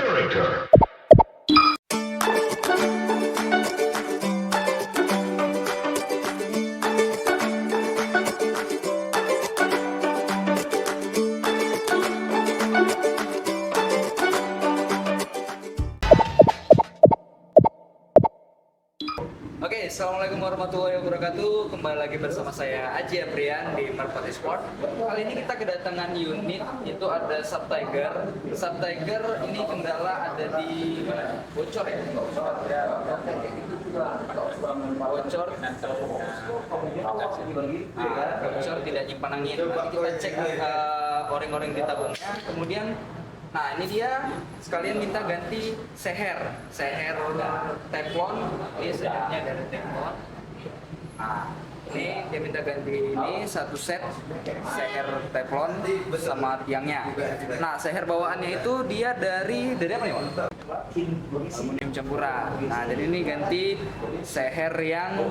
character. Oke, assalamualaikum warahmatullahi wabarakatuh. Kembali lagi bersama saya Aji Aprian di Merpati Sport. Kali ini kita kedatangan unit, itu ada Sub Tiger. Sub Tiger ini kendala ada di mana? Bocor ya? Bocor. Bocor tidak nyimpan angin. Nanti kita cek o-ring di tabungnya. Kemudian nah ini dia, sekalian minta ganti seher teflon, ini sehernya dari teflon. Nah ini dia minta ganti ini satu set seher teflon sama tiangnya. Nah seher bawaannya itu dia dari apa nih Pak? Aluminium campuran. Nah jadi ini ganti seher yang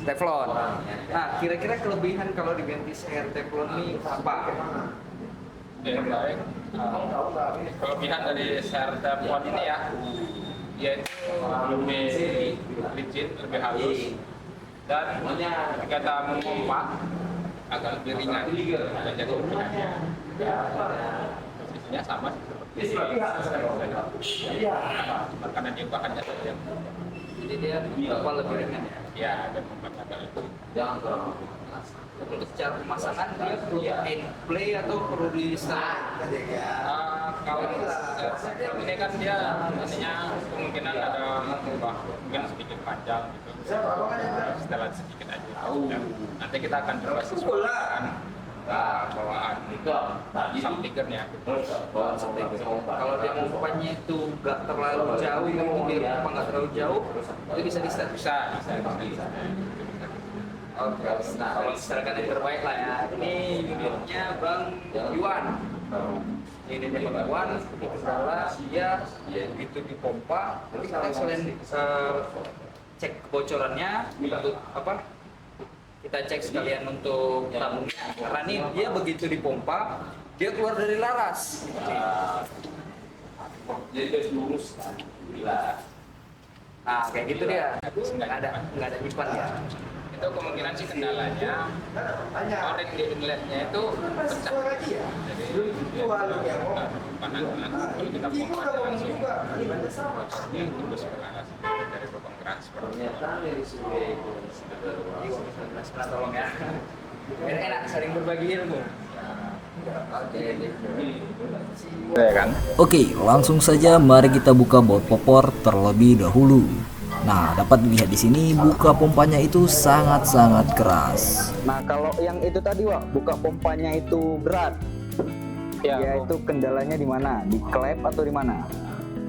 teflon. Nah kira-kira kelebihan kalau diganti seher teflon ini apa? Yang baik, kelebihan dari share teflon ini ya, yaitu lebih licin, lebih halus, dan ketika kita memompa agak lebih ringan, dan jadi lebih ringan. Posisinya sama seperti karena dia bahannya saja. Jadi dia apa lebih ringan ya? Ya, dan membuat agak lebih. Untuk secara pemasangan dia perlu end play atau perlu di setel? Kalau ini kan dia ininya kemungkinan ada mungkin sedikit panjang gitu. Setelan sedikit aja. Dan nanti kita akan coba sesuaikan bawaan Sub Tigernya. Kalau dia mompanya itu nggak terlalu jauh, itu biar pompa nggak terlalu jauh, itu bisa di setel? Bisa. Oke, nah kalau misalkan yang terbaik lah ya, ini unitnya Bang Iwan. Ini Bang Iwan, ini kendala dia begitu dipompa, nanti kita selain cek kebocorannya untuk apa? Kita cek sekalian untuk tabungnya, karena ini dia begitu dipompa, dia keluar dari laras. Jadi lurus. Nah kayak gitu dia, nggak ada nyimpan ya. Itu kemungkinan sih kendalanya o-ring di inletnya itu pecah. Jadi panasnya kalau kita pompa langsung bocornya tembus ke atas dari lubang keran seperti itu. Tolong ya. Biar enak saling berbagi ilmu. Oke, langsung saja mari kita buka baut popor terlebih dahulu. Nah, dapat dilihat di sini buka pompanya itu sangat-sangat keras. Nah, kalau yang itu tadi, Wak, buka pompanya itu berat. Ya, itu kendalanya di mana? Di klep atau di mana?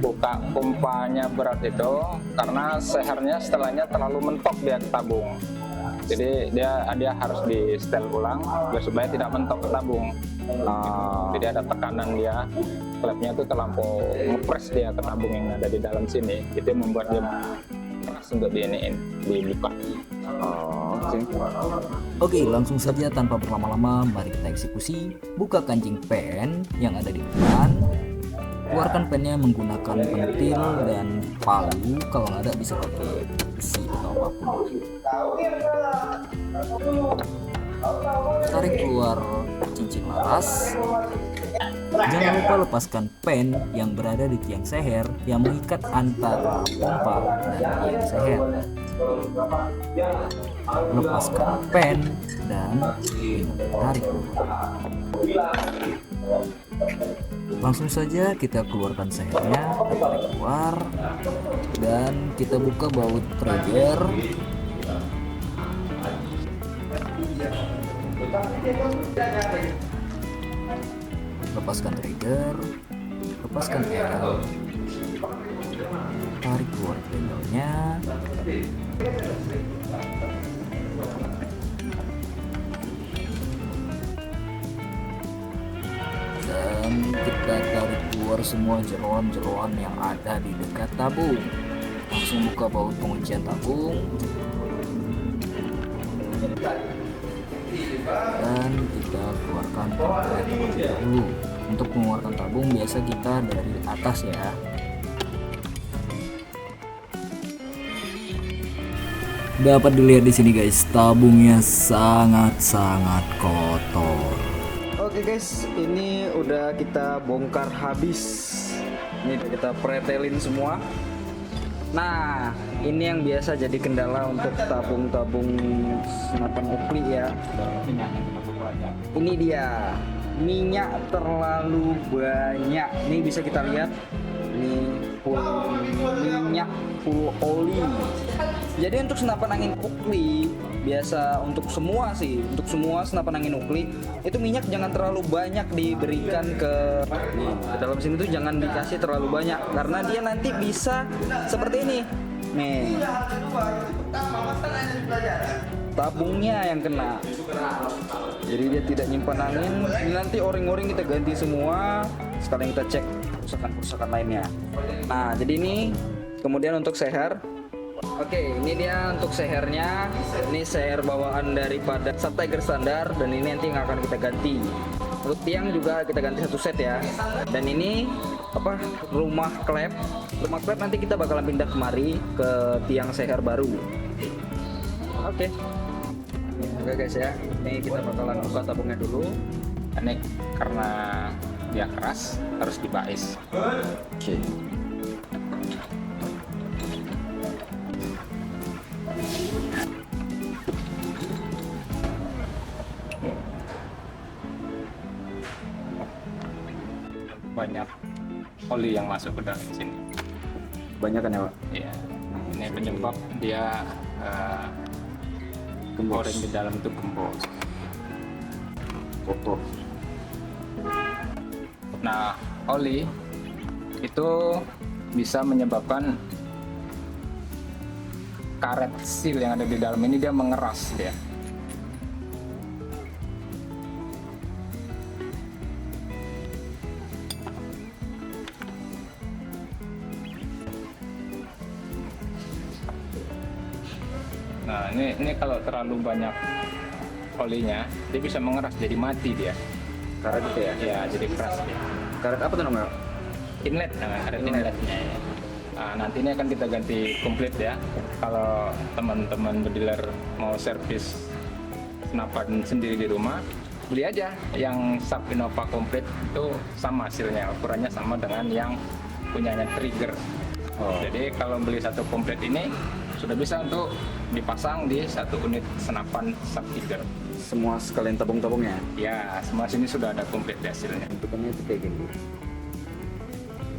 Buka pompanya berat itu karena sehernya setelahnya terlalu mentok di atas tabung. Jadi dia harus di setel ulang supaya tidak mentok ke tabung. Jadi ada tekanan dia, klepnya itu terlampau ngepres dia ke tabung yang ada di dalam sini. Itu membuat dia keras untuk dibuka. Oke, langsung saja tanpa berlama-lama mari kita eksekusi. Buka kancing pen yang ada di depan. Keluarkan pennya menggunakan pentil dan palu, kalau nggak ada bisa pakai besi atau apapun. Tarik keluar cincin laras. Jangan lupa lepaskan pen yang berada di tiang seher yang mengikat antara pompa dan tiang seher. Lepaskan pen dan tarik. Langsung saja kita keluarkan sehernya, kita tarik keluar dan kita buka baut trigger. Lepaskan trigger, lepaskan L, tarik keluar triggernya, dan kita tarik keluar semua jeroan-jeroan yang ada di dekat tabung. Langsung buka baut penguncian tabung dan kita keluarkan terlebih dahulu. Untuk mengeluarkan tabung biasa kita dari atas ya. Dapat dilihat di sini guys, tabungnya sangat-sangat kotor. Oke guys, ini udah kita bongkar habis. Ini udah kita pretelin semua. Nah, ini yang biasa jadi kendala untuk tabung-tabung senapan ukli ya. Ini dia, minyak terlalu banyak. Ini bisa kita lihat, ini full minyak, full oli. Jadi untuk senapan angin ukli, biasa untuk semua sih, untuk semua senapan angin ukli itu minyak jangan terlalu banyak diberikan ke dalam sini tuh, jangan dikasih terlalu banyak karena dia nanti bisa seperti ini nih, tabungnya yang kena, jadi dia tidak nyimpan angin. Ini nanti o-ring kita ganti semua, sekalian kita cek kerusakan lainnya. Nah jadi ini kemudian untuk seher. Oke, ini dia untuk sehernya. Ini seher bawaan daripada Sub Tiger standar, dan ini nanti yang akan kita ganti. Untuk tiang juga kita ganti satu set ya. Dan ini apa, rumah klep. Rumah klep nanti kita bakalan pindah kemari ke tiang seher baru. Oke. Oke guys ya, ini kita bakalan buka tabungnya dulu. Ini karena dia keras harus dibais. Oke. Banyak oli yang masuk ke dalam sini. Banyak kan ya Pak? Iya. Ini penyebab dia o-ring di dalam itu gembos. Kotor. Nah, oli itu bisa menyebabkan karet seal yang ada di dalam ini dia mengeras dia. Nah, ini kalau terlalu banyak olinya, dia bisa mengeras jadi mati dia. Karet itu ya? Ya, jadi keras dia. Karet apa tuh namanya? Inlet namanya, karet inletnya. Nah, nanti ini akan kita ganti komplit ya. Kalau teman-teman berdealer mau servis senapan sendiri di rumah, beli aja yang Sub Innova komplit, itu sama hasilnya, ukurannya sama dengan yang punyanya Trigger. Jadi kalau beli satu komplit ini sudah bisa untuk dipasang di satu unit senapan Sub Tiger. Semua sekalian tabung-tabungnya? Ya, semua sini sudah ada komplit hasilnya. Bentukannya itu kayak gini.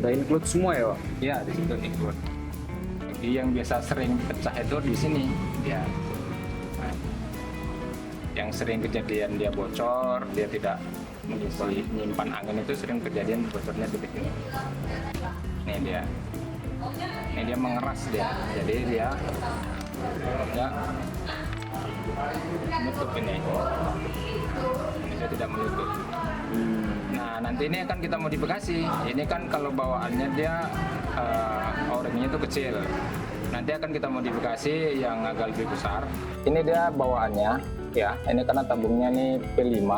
Udah include semua ya Pak? Ya, di situ include. Jadi yang biasa sering pecah itu di sini dia. Nah, yang sering kejadian dia bocor, dia tidak mengisi nyimpan angin, itu sering kejadian bocornya di sini. Ini dia. Ini dia mengeras dia. Jadi dia enggak menutup ini. Ini dia tidak menutup. Nah, nanti ini akan kita modifikasi. Ini kan kalau bawaannya dia o-ringnya itu kecil. Nanti akan kita modifikasi yang agak lebih besar. Ini dia bawaannya, ya. Ini karena tabungnya nih P5.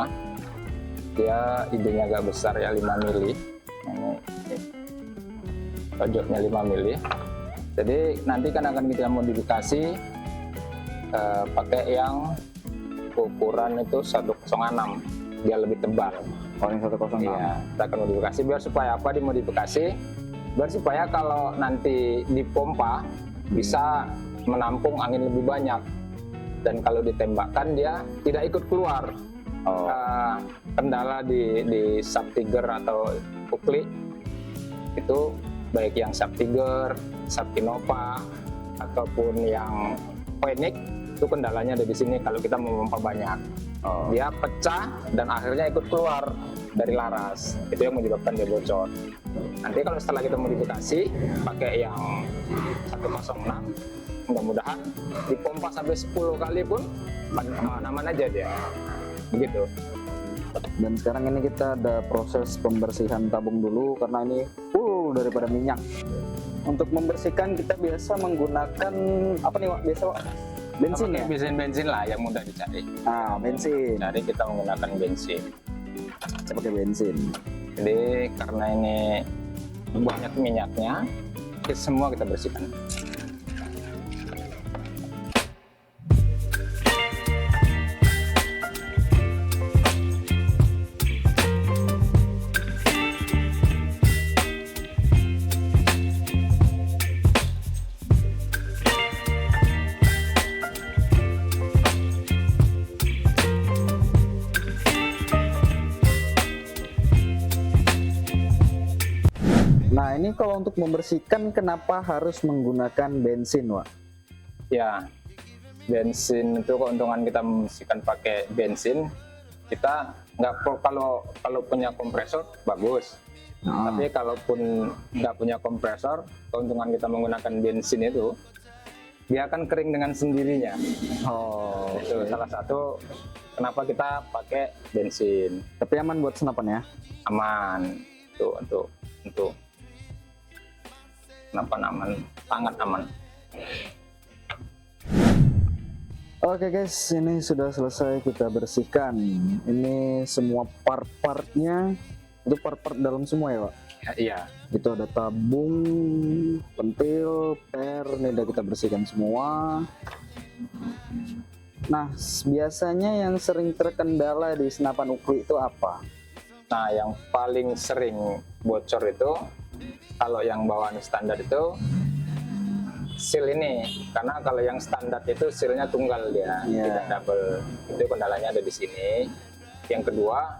Dia idenya agak besar ya, 5 mili. Ini tojoknya 5 mili. Jadi nanti kan akan kita modifikasi pakai yang ukuran itu 106, dia lebih tebal. Oh, yang 106. Iya, kita akan modifikasi biar supaya apa dimodifikasi? Biar supaya kalau nanti dipompa bisa menampung angin lebih banyak, dan kalau ditembakkan dia tidak ikut keluar. Kendala di Sub Tiger atau ukli itu baik yang Sub Tiger, Sub Innova ataupun yang Phoenix, itu kendalanya ada di sini kalau kita memompa banyak. Dia pecah dan akhirnya ikut keluar dari laras, itu yang menyebabkan dia bocor. Nanti kalau setelah kita modifikasi pakai yang 106, mudah-mudahan dipompa sampai 10 kali pun aman-aman aja dia, begitu. Dan sekarang ini kita ada proses pembersihan tabung dulu karena ini full daripada minyak. Untuk membersihkan kita biasa menggunakan apa nih Pak? Biasa Pak? Bensin ya? Bensin lah yang mudah dicari. Nah, bensin. Jadi kita menggunakan bensin. Saya pakai bensin. Jadi karena ini banyak minyaknya, semua kita bersihkan. Nah, ini kalau untuk membersihkan kenapa harus menggunakan bensin, Wak? Ya, bensin itu keuntungan kita membersihkan pakai bensin, kita nggak perlu, kalau punya kompresor bagus. Tapi kalaupun nggak punya kompresor, keuntungan kita menggunakan bensin itu dia akan kering dengan sendirinya. Oh, Itu salah satu kenapa kita pakai bensin. tapi aman buat senapan ya? Aman. Itu untuk kenapa aman? Sangat aman. Oke guys, ini sudah selesai kita bersihkan. Ini semua part-partnya, itu part-part dalam semua ya, Pak? Iya. Itu ada tabung, pentil, per, ini udah kita bersihkan semua. Nah, biasanya yang sering terkendala di senapan ukli itu apa? Nah, yang paling sering bocor itu kalau yang bawaan standar itu seal ini, karena kalau yang standar itu sealnya tunggal dia, tidak double. Itu kendalanya ada di sini. Yang kedua,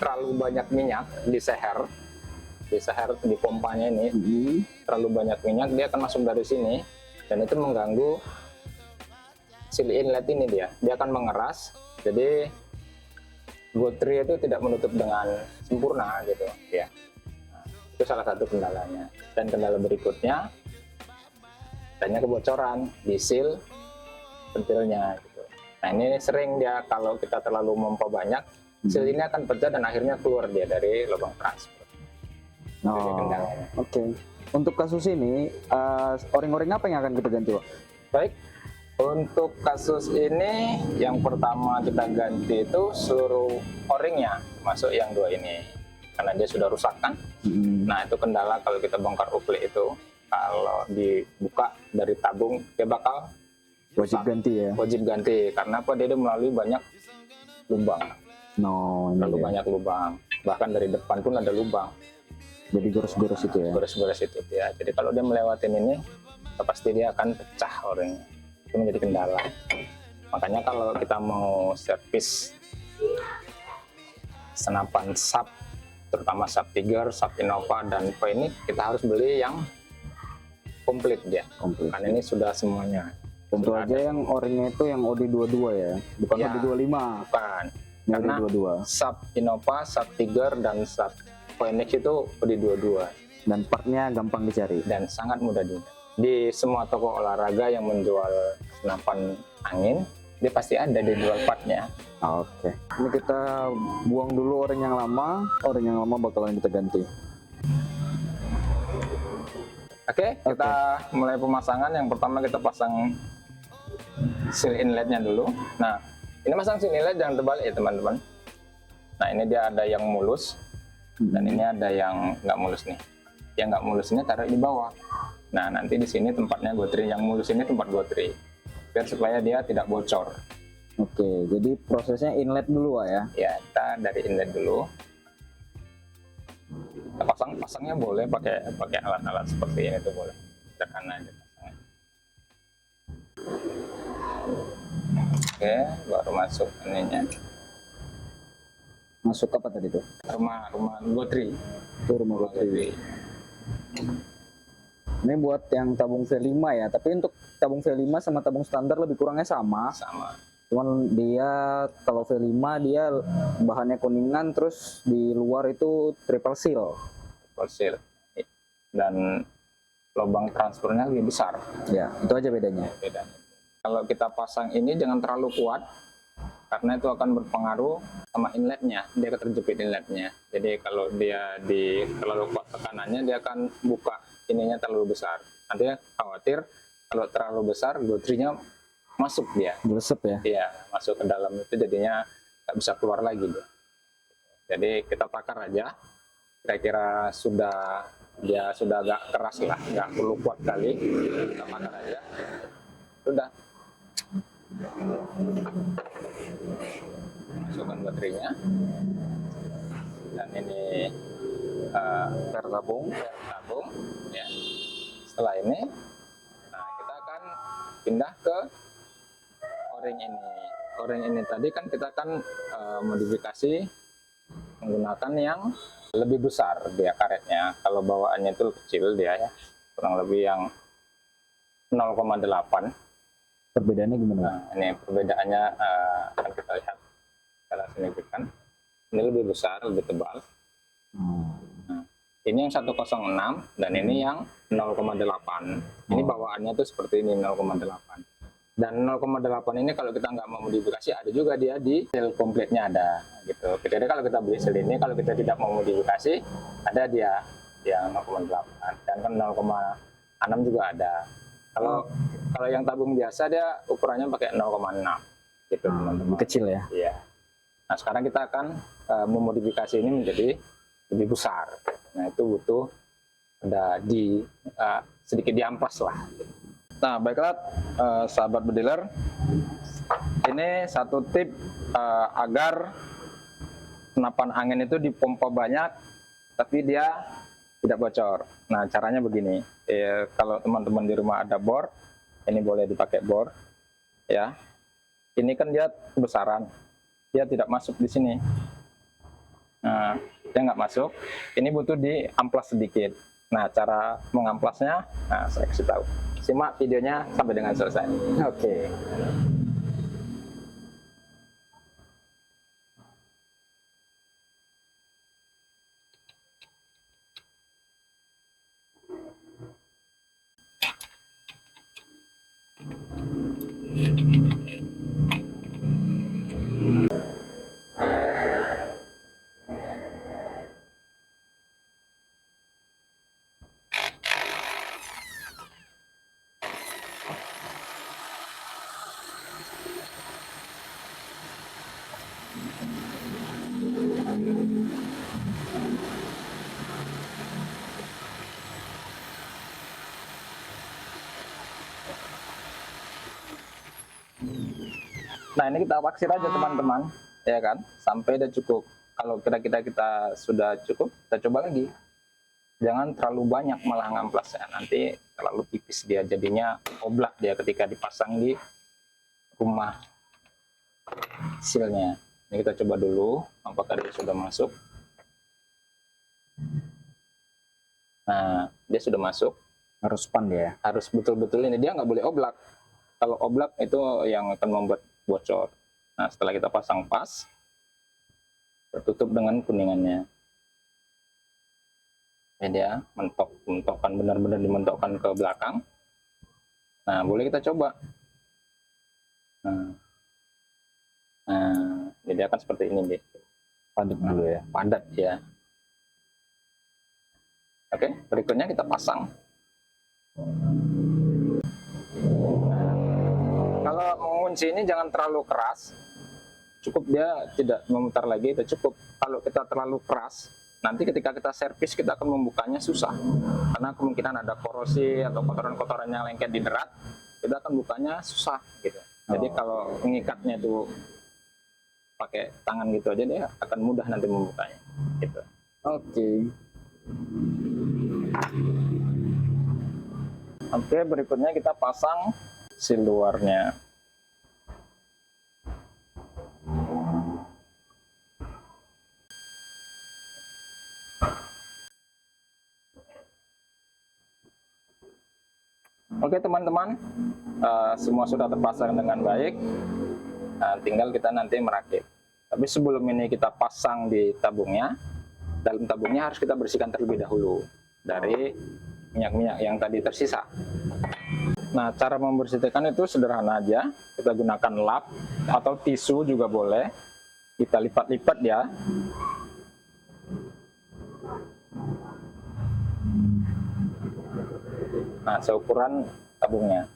terlalu banyak minyak di seher, di pompanya ini, terlalu banyak minyak, dia akan masuk dari sini dan itu mengganggu seal inlet ini, dia akan mengeras, jadi gotri itu tidak menutup dengan sempurna gitu ya. Nah, itu salah satu kendalanya. Dan kendala berikutnya adanya kebocoran di seal pentilnya gitu. Nah, ini sering dia kalau kita terlalu memompa banyak, seal ini akan pecah dan akhirnya keluar dia dari lubang transfer. Itu kendalanya. Oke. Untuk kasus ini, o-ring apa yang akan kita ganti, Pak? Baik, untuk kasus ini yang pertama kita ganti itu seluruh o-ringnya, masuk yang dua ini, karena dia sudah rusak kan. Nah, itu kendala kalau kita bongkar ukli itu, kalau dibuka dari tabung dia bakal Wajib ganti ya? wajib ganti, karena apa, dia melalui banyak lubang, terlalu banyak lubang, bahkan dari depan pun ada lubang. Jadi gores-gores itu ya? Gores-gores itu ya. Jadi kalau dia melewatin ini, pasti dia akan pecah o-ringnya. Itu menjadi kendala. Makanya kalau kita mau servis senapan SAP, terutama SAP Tiger, SAP Innova dan P ini, kita harus beli yang komplit dia. Komplit. Karena ini sudah semuanya. Tentu Sudah aja ada. yang o-ringnya itu yang OD22 ya? Bukan Ya. OD25? Bukan. Ini Karena OD22. SAP Innova, SAP Tiger dan SAP Phoenix itu OD22 Dan partnya gampang dicari? dan sangat mudah di semua toko olahraga yang menjual senapan angin, dia pasti ada di jual partnya. Oke. Ini kita buang dulu o-ring yang lama. O-ring yang lama bakalan kita ganti. Oke, kita mulai pemasangan. Yang pertama kita pasang seal inletnya dulu. Nah, ini masang seal inlet jangan terbalik ya teman-teman. Nah, ini dia ada yang mulus dan ini ada yang nggak mulus nih. Yang nggak mulus ini taruh di bawah. Nah, nanti di sini tempatnya gotri, yang mulus ini tempat gotri, biar supaya dia tidak bocor. Oke, jadi prosesnya inlet dulu Wak, ya? Ya, kita dari inlet dulu. Kita pasangnya boleh pakai alat-alat seperti ini tuh boleh. Sederhana aja pasangnya. Oke, baru masuk ininya. Masuk apa tadi tuh? Rumah gotri. Itu rumah gotri. Ini buat yang tabung V5 ya, tapi untuk tabung V5 sama tabung standar lebih kurangnya sama. Sama. Cuman dia kalau V5 dia bahannya kuningan, terus di luar itu triple seal. Fosil. Dan lubang transfernya lebih besar. Ya, itu aja bedanya. Bedanya. Kalau kita pasang ini jangan terlalu kuat, karena itu akan berpengaruh sama inletnya. Dia akan terjepit inletnya. Jadi kalau dia terlalu kuat tekanannya, dia akan buka ininya terlalu besar. Nanti khawatir kalau terlalu besar, gotrinya masuk dia. Gelesep ya? Iya, masuk ke dalam itu jadinya nggak bisa keluar lagi dia. Jadi kita takar aja kira-kira dia sudah agak keras lah, nggak perlu kuat kali, kita bakar aja. Sudah. Masukkan baterainya. Dan ini Per tabung. tabung. Ya. Setelah ini, nah kita akan pindah ke o-ring ini. O-ring ini tadi kan kita akan modifikasi menggunakan yang lebih besar dia karetnya. Kalau bawaannya itu kecil dia ya, kurang lebih yang 0,8. Perbedaannya gimana? Nah, ini perbedaannya akan kita lihat secara signifikan. Ini lebih besar, lebih tebal. Nah, ini yang 106 dan ini yang 0,8. Ini bawaannya tuh seperti ini 0,8. Dan 0,8 ini kalau kita nggak mau modifikasi, ada juga dia di sel komplitnya ada gitu. Jadi kalau kita beli sel ini, kalau kita tidak mau modifikasi, ada dia yang 0,8 dan kan 0,6 juga ada. Kalau yang tabung biasa dia ukurannya pakai 0,6 gitu teman-teman. Kecil ya? Iya. Nah sekarang kita akan memodifikasi ini menjadi lebih besar. Nah itu butuh ada sedikit diamplas lah. Nah baiklah sahabat bediler, ini satu tip agar senapan angin itu dipompa banyak tapi dia tidak bocor. Nah caranya begini, kalau teman-teman di rumah ada bor, ini boleh dipakai bor ya. Ini kan dia kebesaran, dia tidak masuk di sini. Nah dia nggak masuk, ini butuh diamplas sedikit. Nah cara mengamplasnya, nah saya kasih tahu. Simak videonya sampai dengan selesai. Oke. Nah ini kita waksir aja teman-teman, ya kan, sampai udah cukup. Kalau kira-kira kita sudah cukup, kita coba lagi. Jangan terlalu banyak malah ngamplasnya, nanti terlalu tipis dia, jadinya oblak dia ketika dipasang di rumah silnya. Ini kita coba dulu, apakah dia sudah masuk. Nah dia sudah masuk. Harus pan dia? Harus betul-betul ini, dia nggak boleh oblak. Kalau oblak itu yang akan membuat bocor. Nah setelah kita pasang pas, tertutup dengan kuningannya. Ini dia mentokkan benar-benar dimentokkan ke belakang. Nah boleh kita coba. Nah jadi akan seperti ini deh. Padat dulu ya? Padat ya. Oke, berikutnya kita pasang. Kalau mengunci ini jangan terlalu keras, cukup dia tidak memutar lagi, itu cukup. Kalau kita terlalu keras, nanti ketika kita servis kita akan membukanya susah, karena kemungkinan ada korosi atau kotoran-kotoran yang lengket di derat, kita akan bukanya susah gitu. Jadi kalau mengikatnya itu pakai tangan gitu aja, dia akan mudah nanti membukanya gitu. Oke. Oke, berikutnya kita pasang sil luarnya. Oke teman-teman, semua sudah terpasang dengan baik. Tinggal kita nanti merakit. Tapi sebelum ini kita pasang di tabungnya, dalam tabungnya harus kita bersihkan terlebih dahulu dari minyak-minyak yang tadi tersisa. Nah, cara membersihkan itu sederhana aja. Kita gunakan lap atau tisu juga boleh. Kita lipat-lipat ya. Nah, seukuran tabungnya.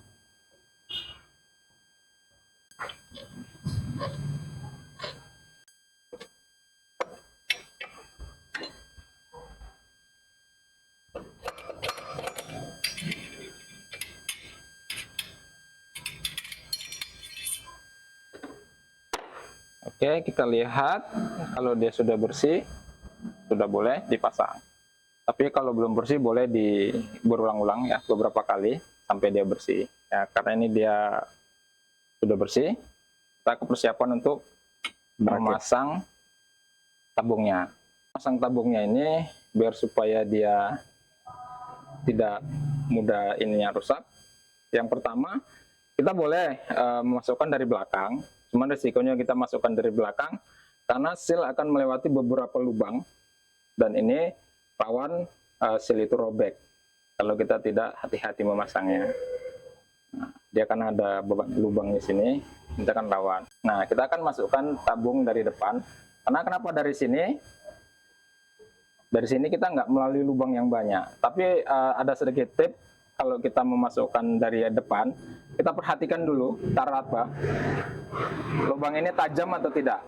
Oke, kita lihat kalau dia sudah bersih, sudah boleh dipasang. Tapi kalau belum bersih boleh berulang-ulang ya, beberapa kali sampai dia bersih. Ya, karena ini dia sudah bersih, kita persiapan untuk memasang tabungnya. Pasang tabungnya ini biar supaya dia tidak mudah ininya rusak. Yang pertama, kita boleh memasukkan dari belakang. Cuman risikonya kita masukkan dari belakang karena seal akan melewati beberapa lubang dan ini rawan seal itu robek kalau kita tidak hati-hati memasangnya. Nah, dia kan ada lubang di sini, kita kan rawan. Nah, kita akan masukkan tabung dari depan. Karena kenapa dari sini? Dari sini kita nggak melalui lubang yang banyak. Tapi ada sedikit tip kalau kita memasukkan dari depan, kita perhatikan dulu cara apa. Lubang ini tajam atau tidak.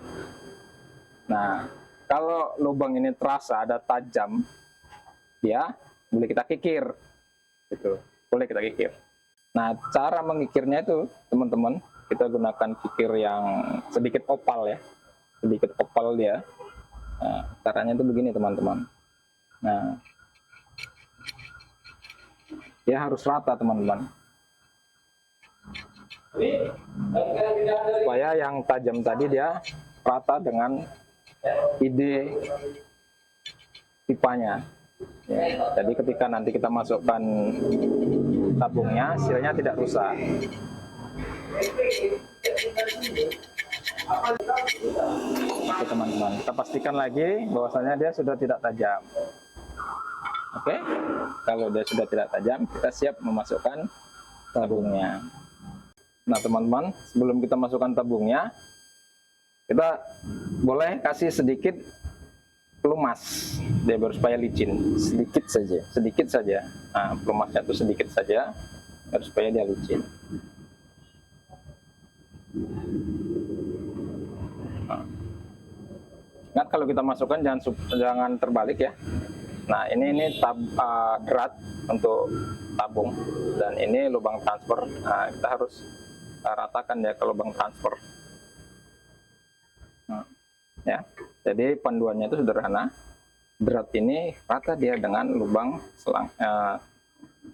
Nah, kalau lubang ini terasa ada tajam, ya boleh kita kikir, gitu. Boleh kita kikir. Nah, cara mengikirnya itu, teman-teman, kita gunakan kikir yang sedikit opal ya, sedikit opal dia. Nah, caranya itu begini, teman-teman. Nah, dia harus rata, teman-teman. Supaya yang tajam tadi dia rata dengan ide pipanya. Ya, jadi ketika nanti kita masukkan tabungnya, sealnya tidak rusak. Oke teman-teman, kita pastikan lagi bahwasanya dia sudah tidak tajam. Oke, kalau dia sudah tidak tajam, kita siap memasukkan tabungnya. Nah teman-teman, sebelum kita masukkan tabungnya, kita boleh kasih sedikit pelumas, dia baru supaya licin. Sedikit saja. Sedikit saja. Nah, pelumasnya itu sedikit saja, baru supaya dia licin. Nah, ingat kalau kita masukkan jangan terbalik ya. Nah ini drat untuk tabung dan ini lubang transfer. Nah, kita harus ratakan ya ke lubang transfer. Nah, ya, jadi panduannya itu sederhana. Drat ini rata dia dengan lubang selang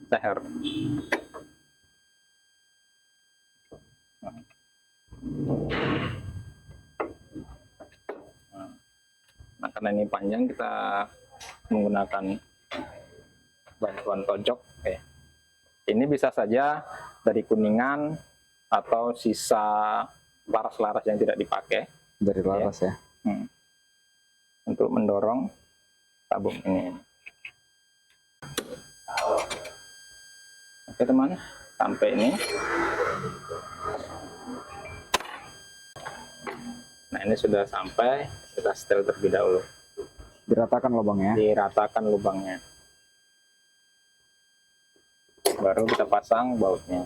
seher. Nah, karena ini panjang kita menggunakan bantuan tojok. Oke. Ini bisa saja dari kuningan atau sisa laras-laras yang tidak dipakai. Dari laras ya. Untuk mendorong tabung ini. Oke teman, sampai ini. Nah ini sudah sampai, kita setel terlebih dahulu. Diratakan lubangnya. Diratakan lubangnya. Baru kita pasang bautnya.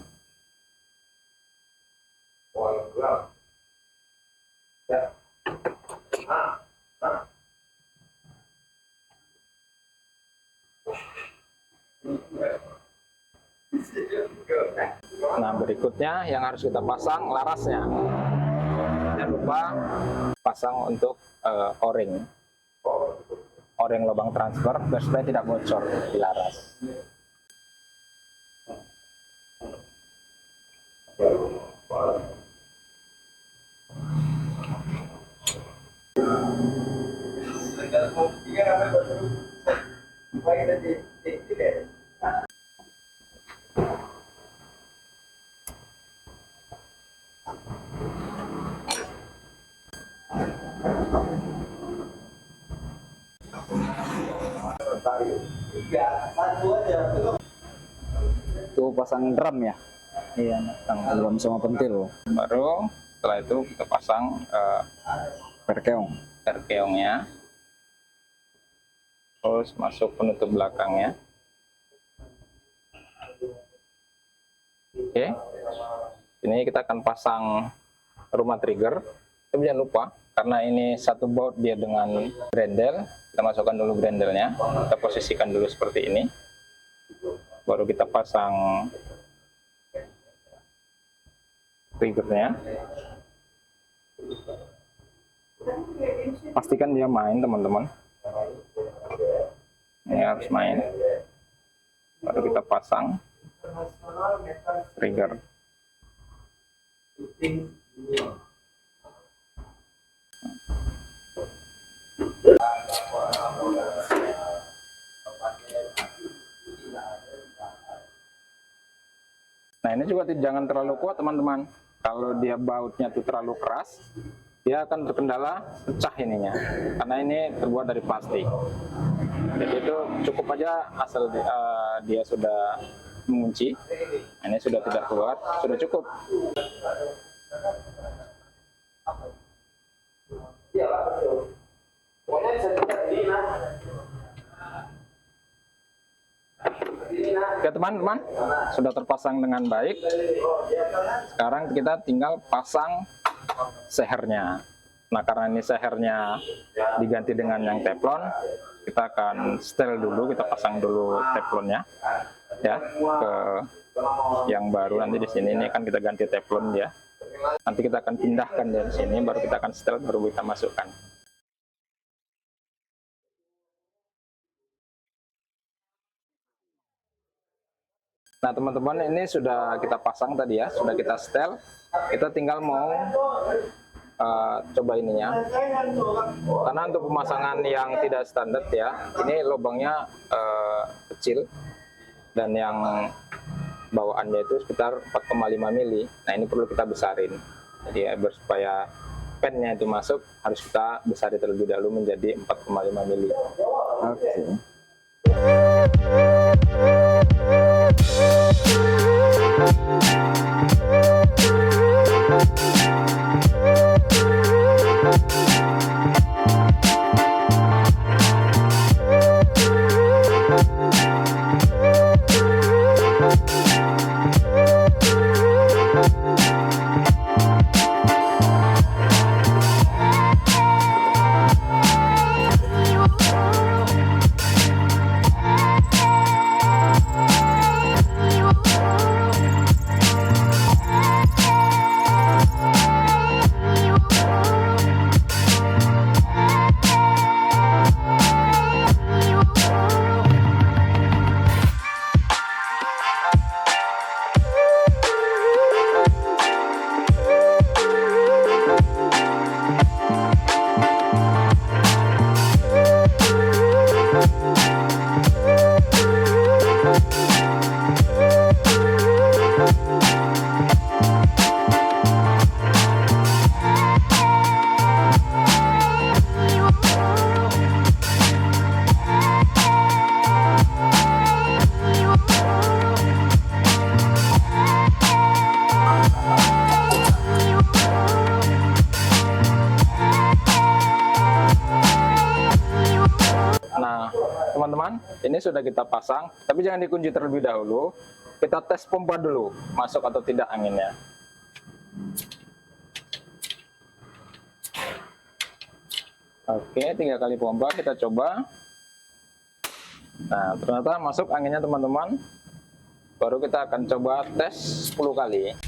Nah berikutnya yang harus kita pasang larasnya. Jangan lupa pasang untuk o-ring lubang transfer biar supaya tidak bocor di laras. Itu pasang drum ya. Iya, pasang Drum sama pentil. baru setelah itu kita pasang Perkeong. terkeongnya, terus masuk penutup belakangnya. Oke, ini kita akan pasang rumah trigger. Tapi jangan lupa karena ini satu baut dia dengan grendel, kita masukkan dulu grendelnya, kita posisikan dulu seperti ini, baru kita pasang triggernya. Pastikan dia main teman-teman, ini harus main, baru kita pasang trigger. Nah ini juga jangan terlalu kuat teman-teman, kalau dia bautnya tuh terlalu keras dia akan terkendala pecah ininya, karena ini terbuat dari plastik. Jadi itu cukup aja asal dia sudah mengunci. Ini sudah tidak kuat, sudah cukup. Oke teman-teman, sudah terpasang dengan baik. Sekarang kita tinggal pasang sehernya. Nah karena ini sehernya diganti dengan yang teflon, kita akan setel dulu, kita pasang dulu teflonnya ya ke yang baru. Nanti di sini ini kan kita ganti teflon ya. Nanti kita akan pindahkan dari sini, baru kita akan setel, baru kita masukkan. Nah teman-teman, ini sudah kita pasang tadi ya, sudah kita setel. Kita tinggal mau coba ininya. Karena untuk pemasangan yang tidak standar ya, ini lubangnya kecil dan yang bawaannya itu sekitar 4,5 mili. Nah ini perlu kita besarin. Jadi ya, supaya pennya itu masuk harus kita besari terlebih dahulu menjadi 4,5 mili. Oke. Teman-teman, ini sudah kita pasang, tapi jangan dikunci terlebih dahulu. Kita tes pompa dulu, masuk atau tidak anginnya. Oke, 3 kali pompa kita coba. Nah, ternyata masuk anginnya teman-teman. Baru kita akan coba tes 10 kali.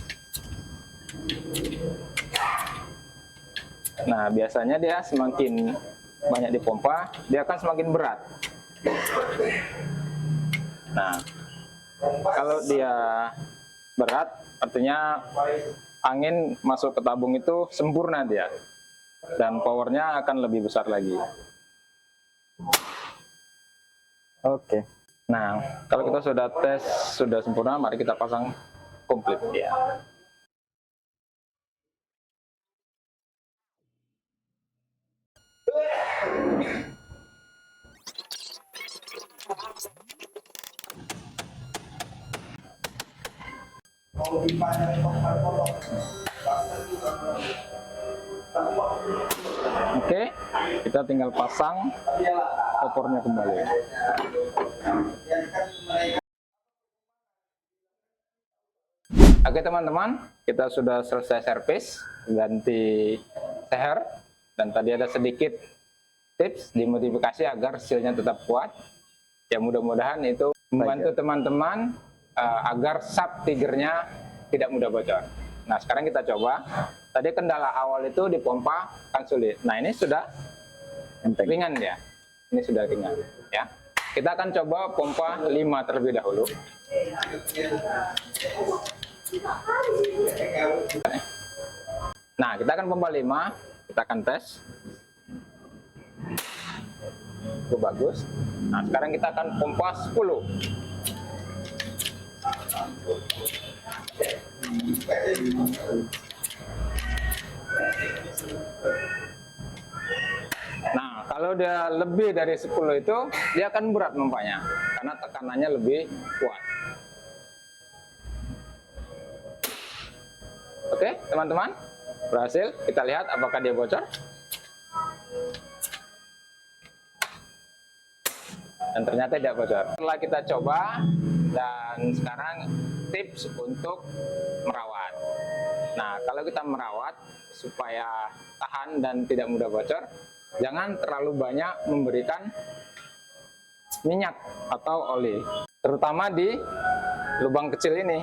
Nah, biasanya dia semakin banyak dipompa, dia akan semakin berat. Nah, kalau dia berat, artinya angin masuk ke tabung itu sempurna dia, dan powernya akan lebih besar lagi. Oke. Nah, kalau kita sudah tes sudah sempurna, mari kita pasang komplit ya. Oke, kita tinggal pasang kopornya kembali. Oke teman-teman, kita sudah selesai servis, ganti seher, dan tadi ada sedikit tips dimodifikasi agar sealnya tetap kuat. Ya mudah-mudahan itu membantu teman-teman agar sub tigernya tidak mudah bocor. Nah, sekarang kita coba. Tadi kendala awal itu di pompa kan sulit. Nah, ini sudah Enteng. ringan ya. Ini sudah ringan ya. Kita akan coba pompa 5 terlebih dahulu. Nah, kita akan pompa 5, kita akan tes. Itu bagus. Nah, sekarang kita akan pompa 10. Nah, kalau dia lebih dari 10 itu, dia akan berat pompanya karena tekanannya lebih kuat. Oke, teman-teman, berhasil. Kita lihat apakah dia bocor. Dan ternyata tidak bocor. Setelah kita coba, dan sekarang tips untuk merawat. Nah, kalau kita merawat supaya tahan dan tidak mudah bocor, jangan terlalu banyak memberikan minyak atau oli, terutama di lubang kecil ini.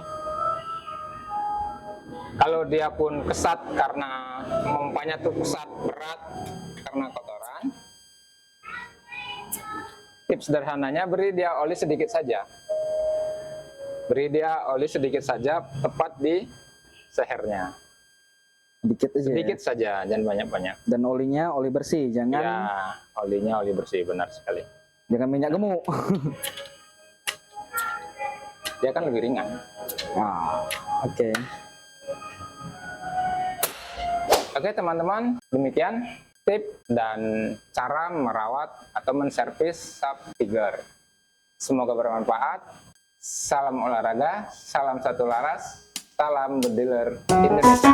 Kalau dia pun kesat karena pompanya tuh kesat berat karena kotoran, tips sederhananya beri dia oli sedikit saja. Beri dia oli sedikit saja, tepat di sehernya. Sedikit aja. Sedikit Ya? saja, jangan banyak-banyak. Dan olinya oli bersih, jangan Ya, olinya oli bersih, benar sekali. jangan minyak gemuk. Dia kan lebih ringan. Nah, oke. Oke teman-teman, demikian tip dan cara merawat atau menservis sub Tiger. Semoga bermanfaat. Salam olahraga, salam satu laras, salam bediler Indonesia.